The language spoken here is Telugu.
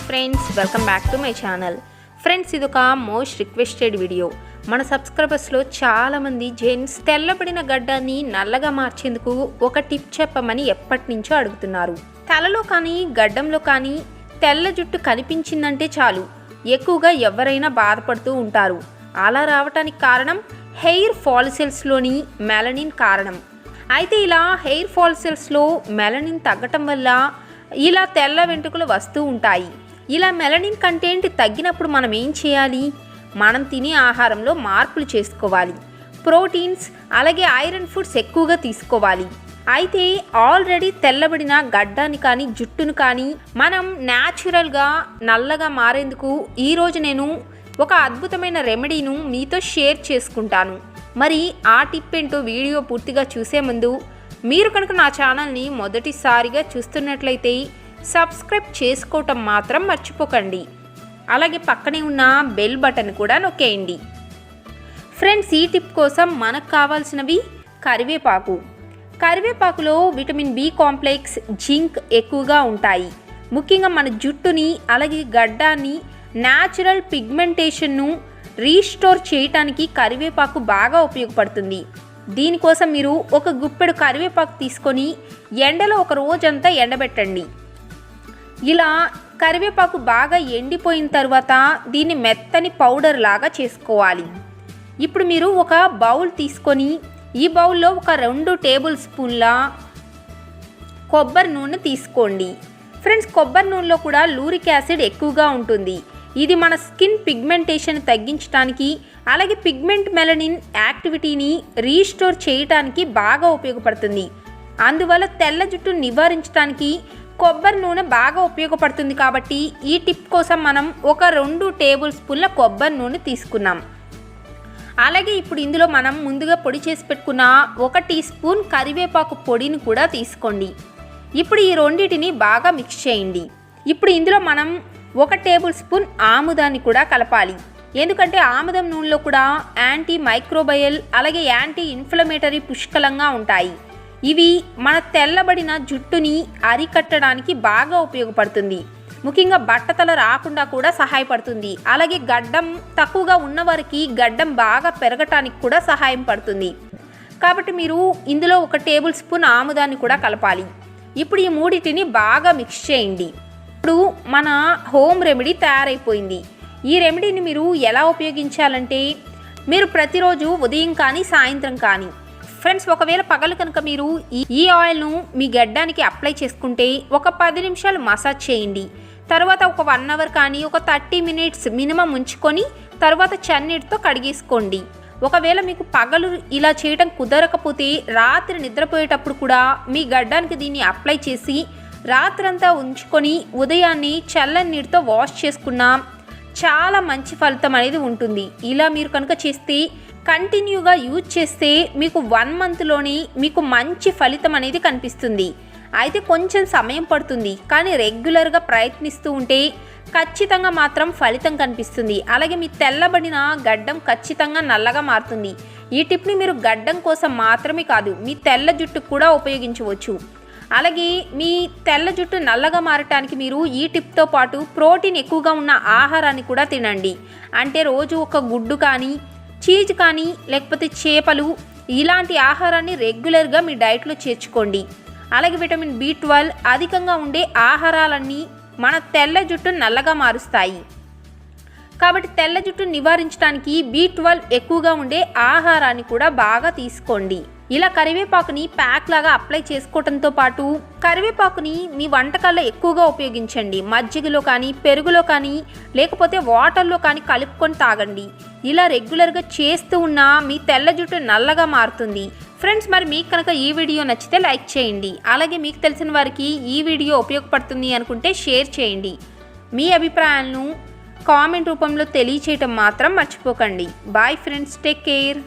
Friends, welcome back to my channel. Friends, ఇది ఒక మోస్ట్ రిక్వెస్టెడ్ వీడియో. మన సబ్స్క్రైబర్స్లో చాలామంది జెంట్స్ తెల్లబడిన గడ్డాన్ని నల్లగా మార్చేందుకు ఒక టిప్ చెప్పమని ఎప్పటి నుంచో అడుగుతున్నారు. తలలో కానీ గడ్డంలో కానీ తెల్ల జుట్టు కనిపించిందంటే చాలు ఎక్కువగా ఎవరైనా బాధపడుతూ ఉంటారు. అలా రావటానికి కారణం హెయిర్ ఫాలికల్స్లోని మెలనిన్ కారణం. అయితే ఇలా హెయిర్ ఫాలికల్స్లో మెలనిన్ తగ్గటం వల్ల ఇలా తెల్ల వెంట్రుకలు వస్తూ ఉంటాయి. ఇలా మెలనిన్ కంటెంట్ తగ్గినప్పుడు మనం ఏం చేయాలి? మనం తినే ఆహారంలో మార్పులు చేసుకోవాలి. ప్రోటీన్స్ అలాగే ఐరన్ ఫుడ్స్ ఎక్కువగా తీసుకోవాలి. అయితే ఆల్రెడీ తెల్లబడిన గడ్డాన్ని కానీ జుట్టును కానీ మనం న్యాచురల్గా నల్లగా మారేందుకు ఈరోజు నేను ఒక అద్భుతమైన రెమెడీను మీతో షేర్ చేసుకుంటాను. మరి ఆ టిప్ ఏంటో వీడియో పూర్తిగా చూసే ముందు మీరు కనుక నా ఛానల్ని మొదటిసారిగా చూస్తున్నట్లయితే సబ్స్క్రైబ్ చేసుకోవటం మాత్రం మర్చిపోకండి. అలాగే పక్కనే ఉన్న బెల్ బటన్ కూడా నొక్కేయండి. ఫ్రెండ్స్, ఈ టిప్ కోసం మనకు కావాల్సినవి కరివేపాకు. కరివేపాకులో విటమిన్ బి కాంప్లెక్స్, జింక్ ఎక్కువగా ఉంటాయి. ముఖ్యంగా మన జుట్టుని అలాగే గడ్డాన్ని న్యాచురల్ పిగ్మెంటేషన్ను రీస్టోర్ చేయటానికి కరివేపాకు బాగా ఉపయోగపడుతుంది. దీనికోసం మీరు ఒక గుప్పెడు కరివేపాకు తీసుకొని ఎండలో ఒక రోజంతా ఎండబెట్టండి. ఇలా కరివేపాకు బాగా ఎండిపోయిన తర్వాత దీన్ని మెత్తని పౌడర్ లాగా చేసుకోవాలి. ఇప్పుడు మీరు ఒక బౌల్ తీసుకొని ఈ బౌల్లో ఒక 2 టేబుల్ స్పూన్ల కొబ్బరి నూనె తీసుకోండి. ఫ్రెండ్స్, కొబ్బరి నూనెలో కూడా లూరిక్ యాసిడ్ ఎక్కువగా ఉంటుంది. ఇది మన స్కిన్ పిగ్మెంటేషన్ తగ్గించడానికి అలాగే పిగ్మెంట్ మెలనిన్ యాక్టివిటీని రీస్టోర్ చేయడానికి బాగా ఉపయోగపడుతుంది. అందువల్ల తెల్ల జుట్టు నివారించడానికి కొబ్బరి నూనె బాగా ఉపయోగపడుతుంది. కాబట్టి ఈ టిప్ కోసం మనం ఒక 2 టేబుల్ స్పూన్ల కొబ్బరి నూనె తీసుకున్నాం. అలాగే ఇప్పుడు ఇందులో మనం ముందుగా పొడి చేసి పెట్టుకున్న 1 టీ స్పూన్ కరివేపాకు పొడిని కూడా తీసుకోండి. ఇప్పుడు ఈ రెండింటిని బాగా మిక్స్ చేయండి. ఇప్పుడు ఇందులో మనం 1 టేబుల్ స్పూన్ ఆముదాన్ని కూడా కలపాలి. ఎందుకంటే ఆముదం నూనెలో కూడా యాంటీ మైక్రోబయల్ అలాగే యాంటీ ఇన్ఫ్లమేటరీ పుష్కలంగా ఉంటాయి. ఇవి మన తెల్లబడిన జుట్టుని అరికట్టడానికి బాగా ఉపయోగపడుతుంది. ముఖ్యంగా బట్టతల రాకుండా కూడా సహాయపడుతుంది. అలాగే గడ్డం తక్కువగా ఉన్నవారికి గడ్డం బాగా పెరగటానికి కూడా సహాయం పడుతుంది. కాబట్టి మీరు ఇందులో 1 టేబుల్ స్పూన్ ఆముదాన్ని కూడా కలపాలి. ఇప్పుడు ఈ మూడింటిని బాగా మిక్స్ చేయండి. ఇప్పుడు మన హోమ్ రెమెడీ తయారైపోయింది. ఈ రెమెడీని మీరు ఎలా ఉపయోగించాలంటే మీరు ప్రతిరోజు ఉదయం కానీ సాయంత్రం కానీ ఫ్రెండ్స్, ఒకవేళ పగలు కనుక మీరు ఈ ఆయిల్ను మీ గడ్డానికి అప్లై చేసుకుంటే ఒక 10 నిమిషాలు మసాజ్ చేయండి. తర్వాత ఒక 1 అవర్ కానీ ఒక 30 మినిట్స్ మినిమం ఉంచుకొని తర్వాత చన్నీటితో కడిగేసుకోండి. ఒకవేళ మీకు పగలు ఇలా చేయడం కుదరకపోతే రాత్రి నిద్రపోయేటప్పుడు కూడా మీ గడ్డానికి దీన్ని అప్లై చేసి రాత్రంతా ఉంచుకొని ఉదయాన్నే చల్లని నీటితో వాష్ చేసుకున్నా చాలా మంచి ఫలితం అనేది ఉంటుంది. ఇలా మీరు కనుక చేస్తే కంటిన్యూగా యూజ్ చేస్తే మీకు 1 మంత్లోనే మీకు మంచి ఫలితం అనేది కనిపిస్తుంది. అయితే కొంచెం సమయం పడుతుంది, కానీ రెగ్యులర్గా ప్రయత్నిస్తూ ఉంటే ఖచ్చితంగా మాత్రం ఫలితం కనిపిస్తుంది. అలాగే మీ తెల్లబడిన గడ్డం ఖచ్చితంగా నల్లగా మారుతుంది. ఈ టిప్ని మీరు గడ్డం కోసం మాత్రమే కాదు మీ తెల్ల జుట్టుకు కూడా ఉపయోగించవచ్చు. అలాగే మీ తెల్ల జుట్టు నల్లగా మారటానికి మీరు ఈ టిప్తో పాటు ప్రోటీన్ ఎక్కువగా ఉన్న ఆహారాన్ని కూడా తినండి. అంటే రోజు ఒక గుడ్డు కానీ చీజ్ కానీ లేకపోతే చేపలు ఇలాంటి ఆహారాన్ని రెగ్యులర్గా మీ డైట్లో చేర్చుకోండి. అలాగే విటమిన్ B12 అధికంగా ఉండే ఆహారాలన్నీ మన తెల్ల జుట్టు నల్లగా మారుస్తాయి. కాబట్టి తెల్ల జుట్టు నివారించడానికి B12 ఎక్కువగా ఉండే ఆహారాన్ని కూడా బాగా తీసుకోండి. ఇలా కరివేపాకుని ప్యాక్ లాగా అప్లై చేసుకోవడంతో పాటు కరివేపాకుని మీ వంటకాల్లో ఎక్కువగా ఉపయోగించండి. మజ్జిగలో కానీ పెరుగులో కానీ లేకపోతే వాటర్లో కానీ కలుపుకొని తాగండి. ఇలా రెగ్యులర్గా చేస్తూ ఉన్న మీ తెల్ల జుట్టు నల్లగా మారుతుంది. ఫ్రెండ్స్, మరి మీకు కనుక ఈ వీడియో నచ్చితే లైక్ చేయండి. అలాగే మీకు తెలిసిన వారికి ఈ వీడియో ఉపయోగపడుతుంది అనుకుంటే షేర్ చేయండి. మీ అభిప్రాయాలను కామెంట్ రూపంలో తెలియచేయటం మాత్రం మర్చిపోకండి. Bye friends, take care.